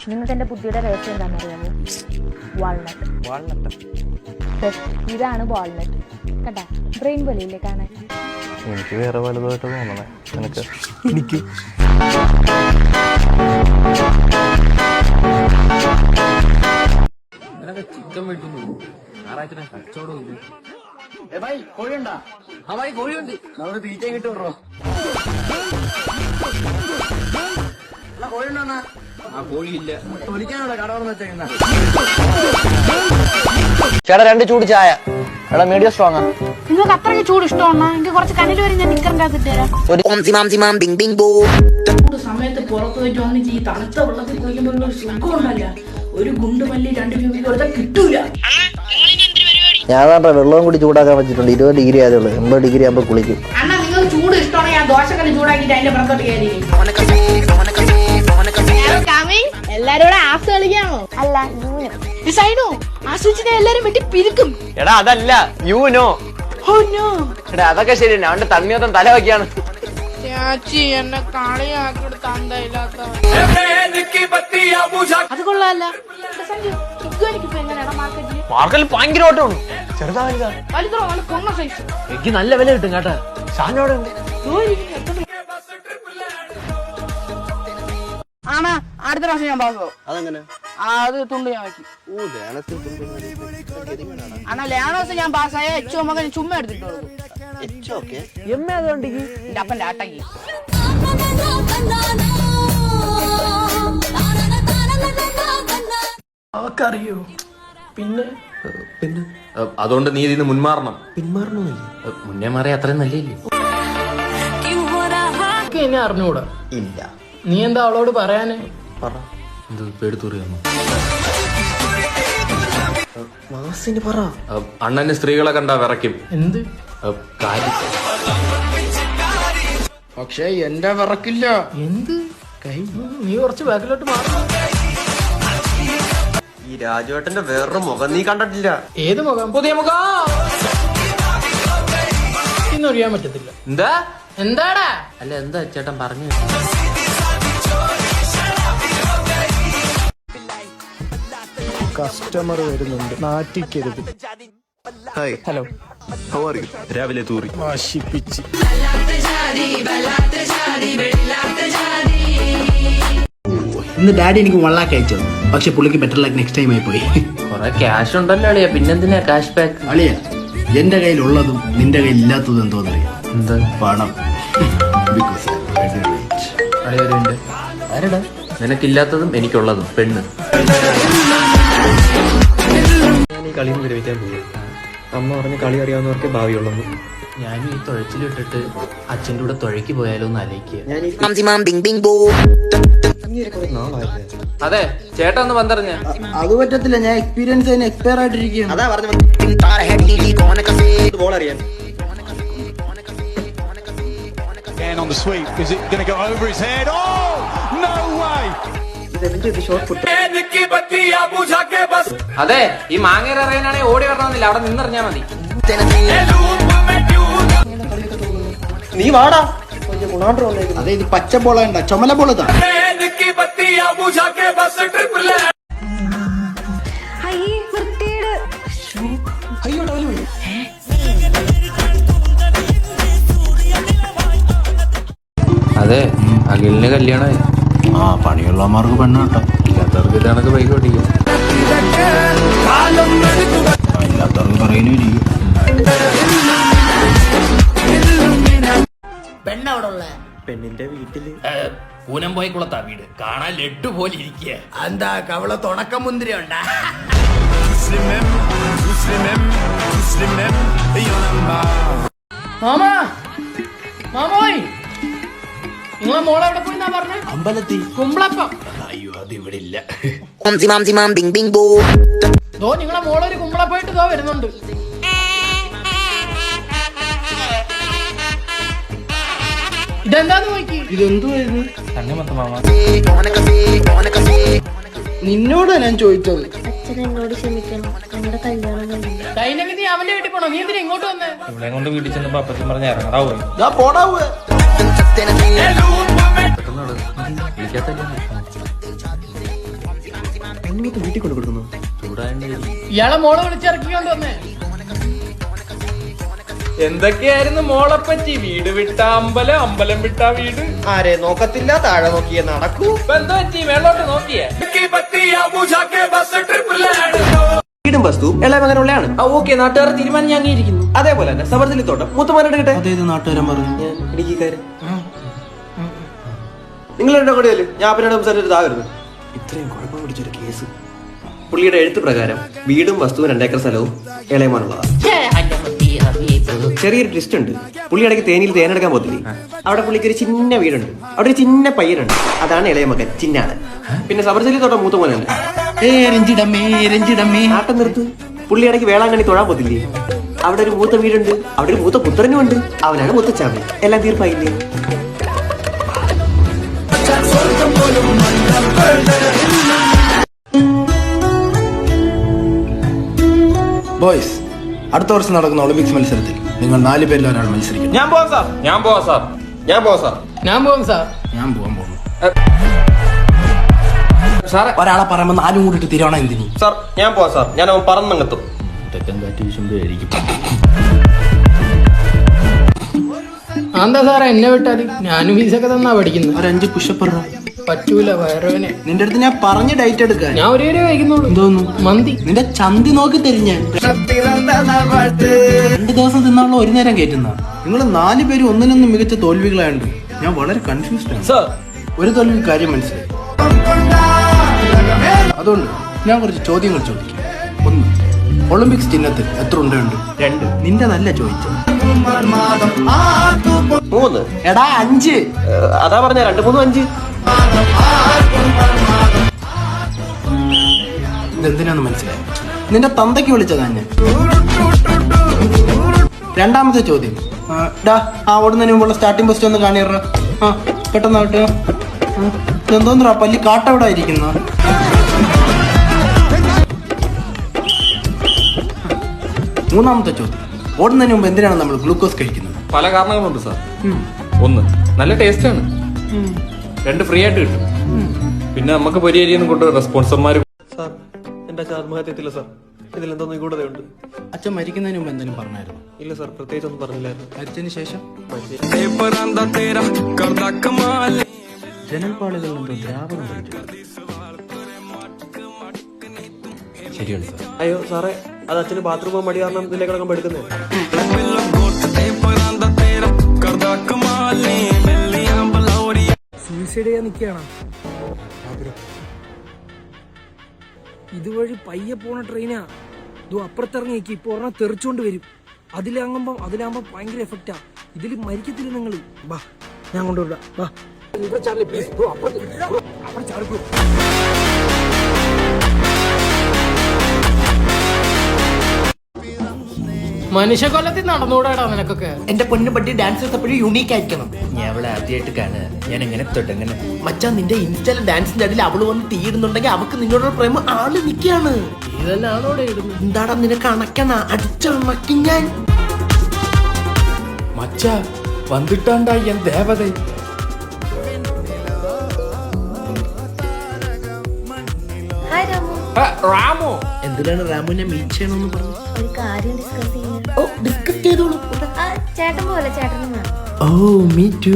നിങ്ങൾക്ക് എൻ്റെ ബുദ്ധിയുടെ രഹസ്യം എന്താണെന്നറിയാമോ? വാൾനട്ട്. ഇതാണ് വാൾനട്ട്. കേട്ടാ, ബ്രെയിൻ പോലെയില്ലേ കാണാൻ? എനിക്ക് വേറെ വലുതായിട്ട് തോന്നണേ. നിനക്ക്? എനിക്ക് ചിക്കൻ വെട്ടുന്നു. ഞായറാഴ്ച കച്ചവടം കോഴിയുണ്ടോ? ആ ഭായി കോഴിയുണ്ട്. നമുക്ക് തീറ്റ കിട്ടുമോ? കോഴിയുണ്ടോ? ആ കോഴിയില്ല. തൊലിക്കാനുള്ള കടവെന്ന് വെച്ചേക്കുന്ന ചേട്ടാ 2 ചൂട് ചായ. എടാ മീഡിയം സ്ട്രോങ്. നിങ്ങൾക്ക് അത്രയ്ക്ക് ചൂട് ഇഷ്ടമാണോ? എനിക്ക് കുറച്ച് കനൽ വരെ ഞാൻ നിക്കറിന്റെ അകത്ത് തരാം. സമയത്ത് പുറത്ത് പോയിട്ട് വന്നിട്ട് ഈ തണുത്ത വെള്ളത്തിൽ കുളിക്കുമ്പോൾ ഒരു സുഖം ഉണ്ടല്ല. ഒരു ഗുണ്ടുമല്ലി 2 രൂപ കൊടുത്താൽ കിട്ടൂല. ഞാൻ വെള്ളവും കൂടി ചൂടാക്കാൻ വെച്ചിട്ടുണ്ട്. 20 ഡിഗ്രി ആയതുള്ളൂ. 80 ഡിഗ്രി ആകുമ്പോൾ കുളിക്കും. അണ്ണാ നിങ്ങൾ ചൂട് ഇഷ്ടമാണെങ്കിൽ ആ ദോശക്കല്ല് ചൂടാക്കിട്ട് അതിന്റെ പുറത്തോട്ട് കയറി. എല്ലാരോടും ആസ് കളിക്കാമോ? അല്ല, സൈനോ ആ സ്വിച്ചിനെ എല്ലാരും വെട്ടി പിരിക്കും. എടാ അതല്ല, യു നോ. എടാ അതൊക്കെ ശരി. അവന്റെ തണ്ണിയൊത്തം തല വയ്ക്കാണ്. എന്നെ കളിയാക്കിട്ട് തന്തയില്ലാത്ത അത് കൊള്ളാല്ല. മാർക്കറ്റിൽ ഭയങ്കര ഓട്ടമാണ്. ചെറുതാ വലുതാ? എനിക്ക് നല്ല വില കിട്ടും കേട്ടാ. ഷാനോടെ ഉണ്ട്. ആണാ അടുത്ത പ്രാവശ്യം ഞാൻ പാസ്സോ. അതെങ്ങനെ? അത് തുണ്ട് ഞാൻ വെക്കും. ആണാ ലേണോസ് ഞാൻ പാസ്സായ എച്ചോ മകൻ ചുമ്മാ എടുത്തിട്ട് കൊടുക്കും. എമ്മ അതുകൊണ്ട് എന്റെ അപ്പന്റെ ആട്ടാക്കി. അവക്കറിയോ? പിന്നെ അതുകൊണ്ട് നീ ഇതിന് മുൻമാറണം. മുന്നേ മാറിയ അത്രയും നല്ലില്ലേ? എന്നെ അറിഞ്ഞൂടാ. ഇല്ല. നീ എന്താ അവളോട് പറയാന്? എന്ത് പേടിത്തൂറിയാണോ? മാസിന് പറ. അണ്ണന് സ്ത്രീകളെ കണ്ടാ വിറയ്ക്കും. എന്ത് കാര്യം? പക്ഷെ എന്റെ വിറക്കില്ല. എന്ത് കൈ? നീ കുറച്ച് ബാക്കിലോട്ട് മാറും. ഈ രാജുവേട്ടന്റെ വേറൊരു മുഖം നീ കണ്ടിട്ടില്ല. ഏത് മുഖം? പുതിയ മുഖം ഇന്നറിയാൻ പറ്റത്തില്ല. എന്താ എന്താടാ? അല്ല എന്താ ചേട്ടൻ പറഞ്ഞു? കസ്റ്റമർ വരുന്നുണ്ട്, നാറ്റിക്കരുത്. Hi. Hello, how are you? രാവിലെ തൂറി വാശിപ്പിച്ച്. ഇന്ന് ഡാഡി എനിക്ക് 1 lakh അയച്ചു. പക്ഷെ പുള്ളിക്ക് ബെറ്റർ ലക്ക് നെക്സ്റ്റ് ടൈം ആയി പോയി. കൊറേ ക്യാഷ് ഉണ്ടല്ലോ അളിയ, പിന്നെന്തിനാ ക്യാഷ് ബാക്ക്? അളിയ എന്റെ കയ്യിലുള്ളതും നിന്റെ കയ്യിൽ ഇല്ലാത്തതും എന്തോന്നറിയാം? എന്താ? പണം. അളിയരുണ്ട് ആരടാ? നിനക്കില്ലാത്തതും എനിക്കുള്ളതും പെണ്ണ്. ഞാൻ ഈ കളിയിൽ വിരമിക്കാൻ പോകും. അമ്മ പറഞ്ഞ് കളി അറിയാവുന്നവർക്ക് ഭാവിയുള്ളൂ. ഞാനും ഈ തുഴച്ചിലിട്ടിട്ട് അച്ഛൻ്റെ കൂടെ തുഴയ്ക്ക് പോയാലോ എന്ന് ആലോചിക്കുക. അതെ ചേട്ടാ ഒന്ന് പന്തറിഞ്ഞ. അത് പറ്റത്തില്ല. ഞാൻ എക്സ്പീരിയൻസ് അതിന് എക്സ്പയർ ആയിട്ടിരിക്കുകയാണ്. അതാ പറഞ്ഞു. ബോൾ അറിയാൻ. On the sweep, is it going to go over his head? Oh, no way! അതെ ഈ മാങ്ങേർ അറിയാനാണെങ്കിൽ ഓടി വരണമെന്നില്ല, അവിടെ നിന്നറിഞ്ഞാ മതി. നീ വാടാ. അതെ ഇത് പച്ച ബോളണ്ട, ചുമല ബോൾ. അതെ അഖിലിന് കല്യാണമായി. ആ പണിയുള്ളമാർക്ക് പെണ്ണ് കേട്ടോ. ഇല്ലാത്തവർക്ക് ഇതാണൊക്കെ ബൈക്ക് ഓടിക്കും. ഇല്ലാത്തവർക്ക് പറയലും ഇരിക്കും. പെണ്ണവിടെ പെണ്ണിന്റെ വീട്ടില് പൂനം പോയി കുളത്താ വീട്. കാണാൻ ലഡ്ഡു പോലെ ഇരിക്കുക. എന്താ കവള തുണക്ക മുന്തിരി ഉണ്ടാ? മാമാ മാമോയ്, നിങ്ങളെ മോളെ എവിടെ പോയി പറഞ്ഞ? അമ്പലത്തിൽ കുമ്പളപ്പം. അയ്യോ അത് ഇവിടെ ഇല്ല. ദോ നിങ്ങളെ മോളെ ഒരു കുമ്പളപ്പായിട്ട് ദോ വരുന്നുണ്ട്. ഇതെന്താന്ന് നോക്കി. ഇതെന്തുവായിരുന്നു? തന്നെ മൊത്തം മാമ. നിന്നോടാ ഞാൻ ചോദിച്ചത്. അച്ഛൻ എന്നോട് ക്ഷമിക്കണം, നമ്മുടെ കല്യാണം കഴിഞ്ഞു. കഴിഞ്ഞെങ്കിൽ നീ അവന്റെ വീട്ടിൽ പോണോ? നീ എന്തിനാ ഇങ്ങോട്ട് വന്നേ? ഇവിടെ കൊണ്ട് വീട്ടിൽ ചെന്നപ്പോ അപ്പച്ചൻ പറഞ്ഞ ഇറങ്ങടാ പോയി. പോടാവേ. വീട്ടിൽ കൊണ്ട് കൊടുക്കുന്നു. ഇയാളെ മോളെ വിളിച്ചിറക്കിക്കൊണ്ട് വന്നേ. എന്തൊക്കെയായിരുന്നു മോളപ്പച്ചി? വീട് വിട്ട അമ്പലം, അമ്പലം വിട്ട വീട്. ആരെ നോക്കത്തില്ല, താഴെ നോക്കിയേ നടക്കൂ. എന്താ പറ്റി മേളോട്ട് നോക്കിയേ? വീടും വസ്തു ഇളയ മകനുള്ളതാണ്. ഓക്കെ, നാട്ടുകാർ തീരുമാനം ഞാൻ അംഗീകരിക്കുന്നു. അതേപോലെ തന്നെ സബർജലിത്തോട്ടം മൂത്തമാരെടുക്കട്ടെ. അതേത് നാട്ടുകാരൻ പറഞ്ഞു? ഇടുക്കിക്കാരൻ. നിങ്ങൾ എന്റെ കൂടെ ഞാൻ അപ്പനോട് സംസാരിച്ചിട്ട് താവരുന്നു. ഇത്രയും കുഴപ്പം പിടിച്ചൊരു കേസ്. പുള്ളിയുടെ എഴുത്ത് പ്രകാരം വീടും വസ്തുവും 2 ഏക്കർ സ്ഥലവും ഇളയമാനുള്ളതാണ്. ചെറിയൊരു ട്വിസ്റ്റ് ഉണ്ട്. പുള്ളി ഇടയ്ക്ക് തേനിയിൽ തേനെടുക്കാൻ പോകത്തില്ലേ, അവിടെ പുള്ളിക്ക് ഒരു ചിന്ന വീടുണ്ട്. അവിടെ ഒരു ചിന്ന പയ്യനുണ്ട്, അതാണ് ഇളയ മകൻ ചിന്നാണ്. പിന്നെ സബർജലി തോട്ടം മൂത്ത മോനല്ല. ആട്ടം നിർത്ത്. പുള്ളി ഇടയ്ക്ക് വേളാങ്കണ്ണി തൊഴാൻ പോകത്തില്ലേ, അവിടെ ഒരു മൂത്ത വീടുണ്ട്. അവിടെ ഒരു മൂത്ത പുത്രനും ഉണ്ട്, അവനാണ് മുത്തച്ചാമി. എല്ലാം തീർപ്പായില്ലേ? ബോയ്സ്, അടുത്ത വർഷം നടക്കുന്ന ഒളിമ്പിക്സ് മത്സരത്തിൽ നിങ്ങൾ 4 പേരിൽ ഒരാൾ മത്സരിക്കും. ഞാൻ പോവാം സാർ. ഞാൻ പോവും സാർ. ഞാൻ പോകാൻ പോകുന്നു. സാറേ, ഒരാളെ പറയുമ്പോൾ 4 കൂടിയിട്ട് തിരുവണ എന്തിനി? സാർ ഞാൻ പോവാം സാർ. ഞാൻ അവൻ പറന്നങ്ങെത്തും. എന്താ സാറേ എന്നെ വിട്ടാല്? ഞാനും ഫീസൊക്കെ തന്നാ പഠിക്കുന്നത്. ഒരു 5 പുഷപ്പ് ഇടണം. പറ്റൂല, വയറുവേനെ. നിന്റെ അടുത്ത് ഞാൻ പറഞ്ഞ് ഡയറ്റ് എടുക്കാൻ. ഞാൻ ഒരേ കഴിക്കുന്നുള്ളൂ. എന്തോന്നു? മന്തി. നിന്റെ ചന്തി നോക്കി തരും ഞാൻ. 2 ദിവസം തിന്നാനുള്ള ഒരു നേരം കയറ്റുന്ന നിങ്ങൾ 4 പേരും ഒന്നിനൊന്നും മികച്ച തോൽവികളായുണ്ട്. ഞാൻ വളരെ കൺഫ്യൂസ്ഡ് ആണ്. സാർ, ഒരു തോൽവി കാര്യം മനസ്സിലായി. അതുകൊണ്ട് ഞാൻ കുറച്ച് ചോദ്യങ്ങൾ ചോദിക്കാം. 1, ഒളിമ്പിക്സ് ചിഹ്നത്തിൽ എത്ര ഉണ്ടുണ്ട്? 2. നിന്റെ നല്ല ചോദിച്ചത്. 3. എടാ 5. അതാ പറഞ്ഞ 2, 3, 5. ഇതെന്തിനാന്ന് മനസ്സിലായി? നിന്റെ തന്തയ്ക്ക് വിളിച്ചതാ ഞാൻ. 2ാമത്തെ ചോദ്യം. ഓടുന്നതിന് മുമ്പുള്ള സ്റ്റാർട്ടിംഗ് പോസ്റ്റ് ഒന്ന് കാണിയറ. പെട്ടെന്നാവട്ടെ. ഇതെന്തോന്നാ പല്ലി കാട്ടവിടെ ഇരിക്കുന്ന? 3ാമത്തെ ചോദ്യം. ഓടുന്നതിന് മുമ്പ് എന്തിനാണ് നമ്മൾ ഗ്ലൂക്കോസ് കഴിക്കുന്നത്? പല കാരണങ്ങളുണ്ട് സാർ. 1, നല്ല ടേസ്റ്റ് ആണ്. 2, ഫ്രീ ആയിട്ട് കിട്ടും. പിന്നെ നമുക്ക് പൊരിയരിയൊന്നും കൊണ്ട് റെസ്പോൺസർമാർ. സാർ എന്റെ അച്ഛൻ ആത്മഹത്യത്തില്ല സാർ. ഇതിലെന്തോ നിഗൂഢതയുണ്ട്. അച്ഛൻ മരിക്കുന്നതിന് മുമ്പ് എന്തെങ്കിലും പറഞ്ഞായിരുന്നു? ഇല്ല സാർ, പ്രത്യേകിച്ച് ഒന്നും പറഞ്ഞില്ലായിരുന്നു. മരിച്ചതിന് ശേഷം ജനൽപ്പാടുകളിൽ എന്തോ ദ്രാവകം കഴിച്ചു. ശരിയാണ് സാർ. അയ്യോ സാറേ, അത് അച്ഛന് ബാത്റൂം പോകാൻ മടി കാരണം ഇതിലേക്കിടക്കം എടുക്കുന്നേ. സൂയിസൈഡ് ചെയ്യാൻ നിൽക്കുകയാണ്. ഇതുവഴി പയ്യെ പോണ ട്രെയിനാ. അപ്പുറത്തിറങ്ങിയേക്ക് ഇപ്പൊ ഒരെണ്ണം തെറിച്ചോണ്ട് വരും. അതിലാകുമ്പോ ഭയങ്കര എഫക്റ്റാ. ഇതിൽ മരിക്കത്തില്ല നിങ്ങൾ. ബാ, ഞാൻ കൊണ്ടുവിടാം. ബാ, മനുഷ്യകൊല്ലത്തിൽ നടന്നുകൂടാടാ നിനക്കൊക്കെ. എന്റെ പൊന്നു പറ്റി ഡാൻസ് എപ്പോഴും യൂണീക്ക് ആയിരിക്കണം. ഞാൻ അവളെ ആദ്യമായിട്ട് കാണുക. ഞാൻ എങ്ങനെ തൊട്ടെങ്ങനെ മച്ചാൻ, നിന്റെ ഇൻസ്റ്റയിൽ ഡാൻസിന്റെ അടിയിൽ അവള് വന്ന് തീയിടുന്നുണ്ടെങ്കിൽ അവക്ക് നിന്നോടുള്ള പ്രേമം ആള് നിക്കാണ്. ഇതെല്ലാണോടെ ഇടുന്നു. എന്താടാ നിനക്ക് അണക്കണ? അടിച്ചണക്കി ഞാൻ. മച്ചാ വന്നിട്ടാണ്ടാ എൻ ദേവത. ഹായ് രാമു. റാമോ, എന്തിനാണ് റാമുവിനെ മീറ്റ് ചെയ്യണമെന്ന് പറഞ്ഞു? ഒരു കാര്യം ഡിസ്കസ് ചെയ്യാം. ഓ, ഡിസ്കസ് ചെയ്തോളൂ. ചേട്ടൻ പോലെ ചേട്ടനും വേണം. ഓ, മീ ടു.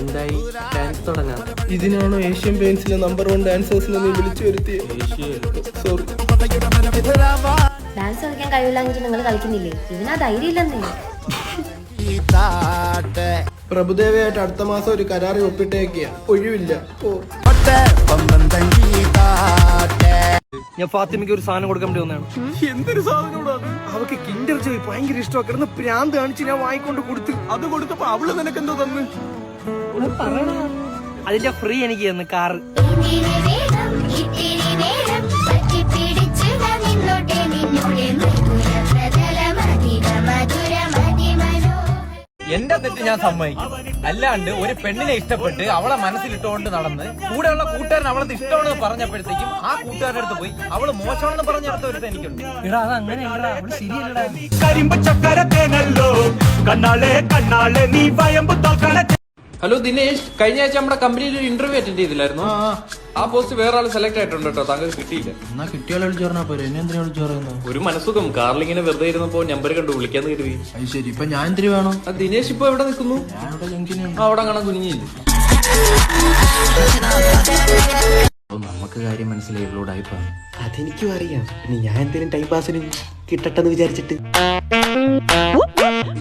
എന്തായി ഡാൻസ് തുടങ്ങാം? ഇതിനാണോ ഏഷ്യൻ പെയിന്റ്സിലെ നമ്പർ 1 ഡാൻസേഴ്സിനെ നീ വിളിച്ചു വരുത്തിയത്? സോറി. ഡാൻസ് കളിക്കാൻ കഴിവില്ലാഞ്ഞിട്ട് നിങ്ങൾ കളിക്കുന്നില്ലേ? ഇതിനാ ധൈര്യം ഇല്ലെന്നേ. പ്രഭുദേവയായിട്ട് അടുത്ത മാസം ഒരു കരാറിൽ ഒപ്പിട്ടേക്കിയ. ഒഴിവില്ല. ഞാൻ ഫാത്തിമയ്ക്ക് ഒരു സാധനം കൊടുക്കാൻ വേണ്ടി വന്നതാണ്. എന്തൊരു സാധനമാണ്? അവക്ക് കിൻഡർ ജോയ് ഭയങ്കര ഇഷ്ടമാണ്. കിടന്ന് പ്രാന്ത് കാണിച്ച് ഞാൻ വാങ്ങിക്കൊണ്ട് കൊടുത്തു. അത് കൊടുത്തപ്പോ അവള് നിനക്ക് എന്തോ തന്നു? അതിന്റെ ഫ്രീ എനിക്ക് തന്നു കാറ്. എന്റെ തെറ്റ് ഞാൻ സമ്മതിക്കും. അല്ലാണ്ട് ഒരു പെണ്ണിനെ ഇഷ്ടപ്പെട്ട് അവളെ മനസ്സിലിട്ടുകൊണ്ട് നടന്ന് കൂടെയുള്ള കൂട്ടുകാരൻ അവളത് ഇഷ്ടമാണെന്ന് പറഞ്ഞപ്പോഴത്തേക്കും ആ കൂട്ടുകാരുടെ അടുത്ത് പോയി അവള് മോശമാണെന്ന് പറഞ്ഞെടുത്ത ഒരു എനിക്കുണ്ട്. എടാ അത് അങ്ങനെ അവള് ശരിയല്ലടാ. ഹലോ ദിനേശ്, കഴിഞ്ഞ ആഴ്ച നമ്മുടെ കമ്പനിയിൽ ഒരു ഇന്റർവ്യൂ അറ്റൻഡ് ചെയ്തില്ലായിരുന്നു? ആ പോസ്റ്റ് വേറെ ആൾ സെലക്ട് ആയിട്ടുണ്ട് കേട്ടോ, താങ്കൾക്ക് കിട്ടിയില്ല. എന്നാ കിട്ടിയാൽ വിളിച്ചു പറഞ്ഞാ പോരെ, എന്നെ എന്തിനാ വിളിച്ചു പറയുന്നത്? ഒരു മനസ്സുഖം, കാറിലിങ്ങനെ വെറുതെ ഇരുന്നപ്പോ നമ്പർ കണ്ടു വിളിക്കാന്ന് കരുതി. അത് ശരി, ഇപ്പൊ ഞാൻ എന്തിനു വേണം? ദിനേശ് ഇപ്പൊ എവിടെ നിൽക്കുന്നു? ഞാൻ ഇവിടെ ജംഗ്ഷനിൽ. അവിടെ കാണാൻ കുഞ്ഞില്ല. നമുക്ക് കാര്യം മനസ്സിലായില്ലോടായിപ്പോ. അതെനിക്കും അറിയാം, പിന്നെ ഞാൻ എന്തെങ്കിലും ടൈം പാസിന് കിട്ടട്ടെന്ന് വിചാരിച്ചിട്ട്.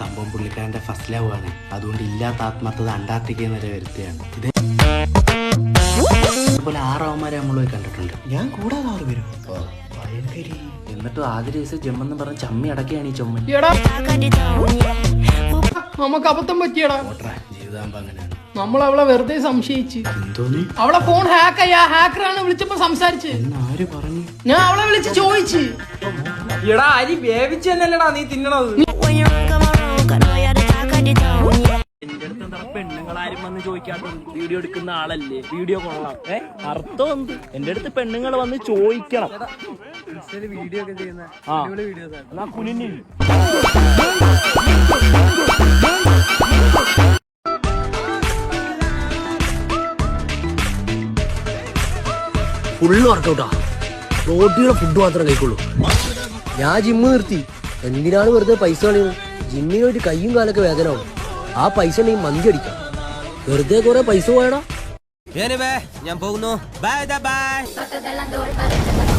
സംഭവം പുള്ളിക്കാരന്റെ ഫസ്റ്റ് ലവ് ആണ്, അതുകൊണ്ട് ഇല്ലാത്ത ആത്മാർത്ഥത അന്റാർട്ടിക്കയിൽ വരെ വരുത്തിയാണ്. ഇതുപോലെ 6 അവന്മാരെ നമ്മൾ പോയി കണ്ടിട്ടുണ്ട്. ഞാൻ കൂടാതെ 6 പേരും. എന്നിട്ടും ആദ്യ ദിവസം ജമ്മെന്ന് പറഞ്ഞ ചമ്മി അടക്കുകയാണ് ഈ ചുമ്മൻ. നമുക്ക് അബദ്ധം പറ്റിയടാ. ജീവിതാകുമ്പോ അങ്ങനെയാണ്. നമ്മൾ അവളെ വെറുതെ സംശയിച്ച്. എന്തോന്ന്? അവളെ ഫോൺ ഹാക്കായി. ആ ഹാക്കറാണ് വിളിച്ചപ്പോ സംസാരിച്ച്. ആര് പറഞ്ഞു? ഞാൻ അവളെ വിളിച്ച് ചോദിച്ചു. എടാ അരി വേവിച്ചല്ലടാ നീ തിന്നണത്. പെണ്ണുങ്ങളാരും വന്ന് ചോദിക്കാത്ത വീഡിയോ എടുക്കുന്ന ആളല്ലേ, വീഡിയോ കൊള്ളാം. അർത്ഥം എന്ത്? എന്റെ അടുത്ത് പെണ്ണുങ്ങൾ വന്ന് ചോദിക്കണം. വീഡിയോ ഒക്കെ ചെയ്യുന്ന എന്നാ കുനിഞ്ഞില്ല. ഫുള്ള് വർക്കൗട്ടാ, പ്രോട്ടീനുള്ള ഫുഡ് മാത്രമേ കഴിക്കുള്ളൂ. ഞാൻ ജിമ്മ് നിർത്തി. എന്തിനാണ് വെറുതെ പൈസ കളയുന്നത്? ജിമ്മിന് പോയിട്ട് കയ്യും കാലൊക്കെ വേദനയാവും. ആ പൈസ നീ മന്തി അടിക്കാം. വെറുതെ കുറെ പൈസ പോയടാ. ഞാൻ പോകുന്നു. Bye bye.